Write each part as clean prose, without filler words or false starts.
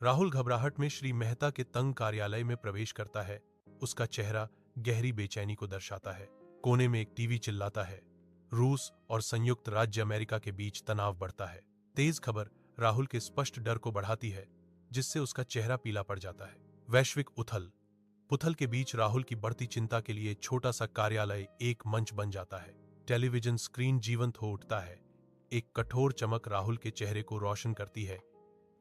राहुल घबराहट में श्री मेहता के तंग कार्यालय में प्रवेश करता है। उसका चेहरा गहरी बेचैनी को दर्शाता है। कोने में एक टीवी चिल्लाता है। रूस और संयुक्त राज्य अमेरिका के बीच तनाव बढ़ता है। तेज खबर राहुल के स्पष्ट डर को बढ़ाती है, जिससे उसका चेहरा पीला पड़ जाता है। वैश्विक उथल पुथल के बीच राहुल की बढ़ती चिंता के लिए छोटा सा कार्यालय एक मंच बन जाता है। टेलीविजन स्क्रीन जीवंत हो उठता है। एक कठोर चमक राहुल के चेहरे को रोशन करती है,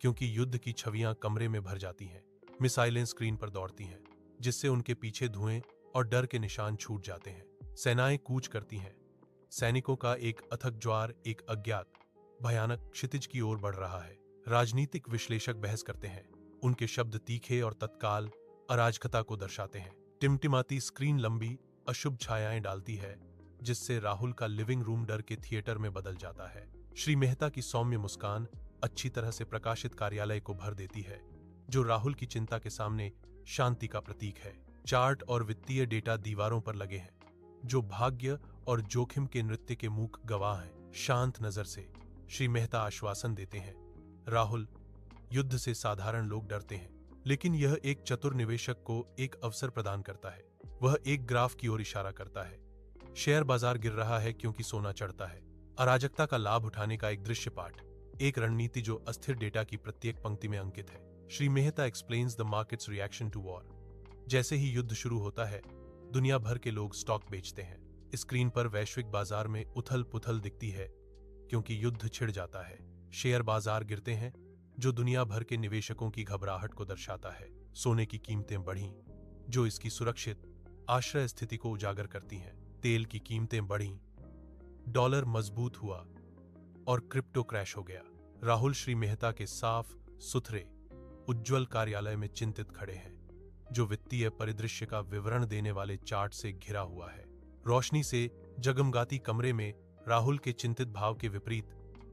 क्योंकि युद्ध की छवियां कमरे में भर जाती हैं। मिसाइलें स्क्रीन पर दौड़ती हैं, जिससे उनके पीछे धुएं और डर के निशान छूट जाते हैं। सेनाएं कूच करती हैं। सैनिकों का एक अथक ज्वार एक अज्ञात भयानक क्षितिज की ओर बढ़ रहा है। राजनीतिक विश्लेषक बहस करते हैं। उनके शब्द तीखे और तत्काल अराजकता को दर्शाते हैं। टिमटिमाती स्क्रीन लंबी अशुभ छायाएं डालती है, जिससे राहुल का लिविंग रूम डर के थिएटर में बदल जाता है। श्री मेहता की सौम्य मुस्कान अच्छी तरह से प्रकाशित कार्यालय को भर देती है, जो राहुल की चिंता के सामने शांति का प्रतीक है। चार्ट और वित्तीय डेटा दीवारों पर लगे हैं, जो भाग्य और जोखिम के नृत्य के मूक गवाह हैं। शांत नजर से श्री मेहता आश्वासन देते हैं, राहुल, युद्ध से साधारण लोग डरते हैं, लेकिन यह एक चतुर निवेशक को एक अवसर प्रदान करता है। वह एक ग्राफ की ओर इशारा करता है। शेयर बाजार गिर रहा है क्योंकि सोना चढ़ता है। अराजकता का लाभ उठाने का एक दृश्य पाठ, एक रणनीति जो अस्थिर डेटा की प्रत्येक पंक्ति में अंकित है। Shri Mehta explains the market's reaction to war. जैसे ही युद्ध शुरू होता है, दुनिया भर के लोग स्टॉक बेचते हैं। स्क्रीन पर वैश्विक बाजार में उथल पुथल दिखती है, क्योंकि युद्ध छिड़ जाता है। शेयर बाजार गिरते हैं, जो दुनिया भर के निवेशकों की घबराहट को दर्शाता है। सोने की कीमतें बढ़ीं, जो इसकी सुरक्षित आश्रय स्थिति को उजागर करती हैं। तेल की कीमतें बढ़ीं, डॉलर मजबूत हुआ और क्रिप्टो क्रैश हो गया। राहुल श्री मेहता के साफ सुथरे उज्ज्वल कार्यालय में चिंतित खड़े हैं, जो वित्तीय परिदृश्य का विवरण देने वाले चार्ट से घिरा हुआ है। रोशनी से जगमगाती कमरे में राहुल के चिंतित भाव के विपरीत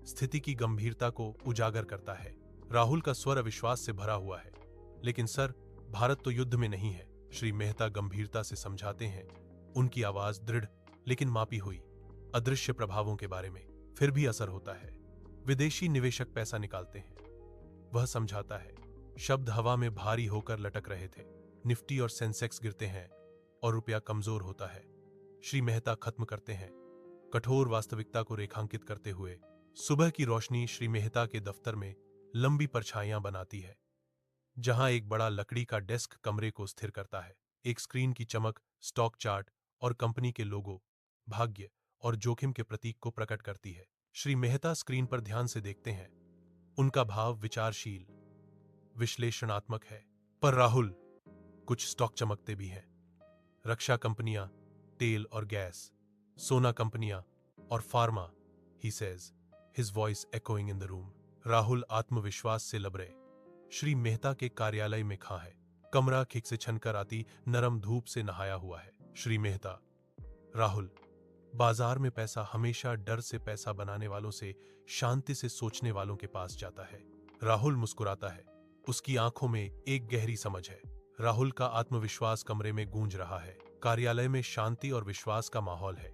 स्थिति की गंभीरता को उजागर करता है। राहुल का स्वर अविश्वास से भरा हुआ है। लेकिन सर, भारत तो युद्ध में नहीं है, श्री मेहता गंभीरता से समझाते हैं। उनकी आवाज दृढ़ लेकिन मापी हुई। अदृश्य प्रभावों के बारे में फिर भी असर होता है। विदेशी निवेशक पैसा निकालते हैं, वह समझाता है। शब्द हवा में भारी होकर लटक रहे थे। निफ्टी और सेंसेक्स गिरते हैं और रुपया कमजोर होता है। श्री मेहता खत्म करते हैं, कठोर वास्तविकता को रेखांकित करते हुए। सुबह की रोशनी श्री मेहता के दफ्तर में लंबी परछाइयां बनाती है, जहां एक बड़ा लकड़ी का डेस्क कमरे को स्थिर करता है। एक स्क्रीन की चमक स्टॉक चार्ट और कंपनी के लोगो, भाग्य और जोखिम के प्रतीक को प्रकट करती है। श्री मेहता स्क्रीन पर ध्यान से देखते हैं। उनका भाव विचारशील, विश्लेषणात्मक है। पर राहुल, कुछ स्टॉक चमकते भी हैं। रक्षा कंपनियां, तेल और गैस, सोना कंपनियां और pharma, he says, his voice echoing in the room. Rahul आत्मविश्वास से लबरे श्री मेहता के कार्यालय में खा है। कमरा खिक से छनकर आती नरम धूप से नहाया हुआ है। श्री मेहता, राहुल, बाजार में पैसा हमेशा डर से पैसा बनाने वालों से शांति से सोचने वालों के पास जाता है। राहुल मुस्कुराता है। उसकी आंखों में एक गहरी समझ है। राहुल का आत्मविश्वास कमरे में गूंज रहा है। कार्यालय में शांति और विश्वास का माहौल है।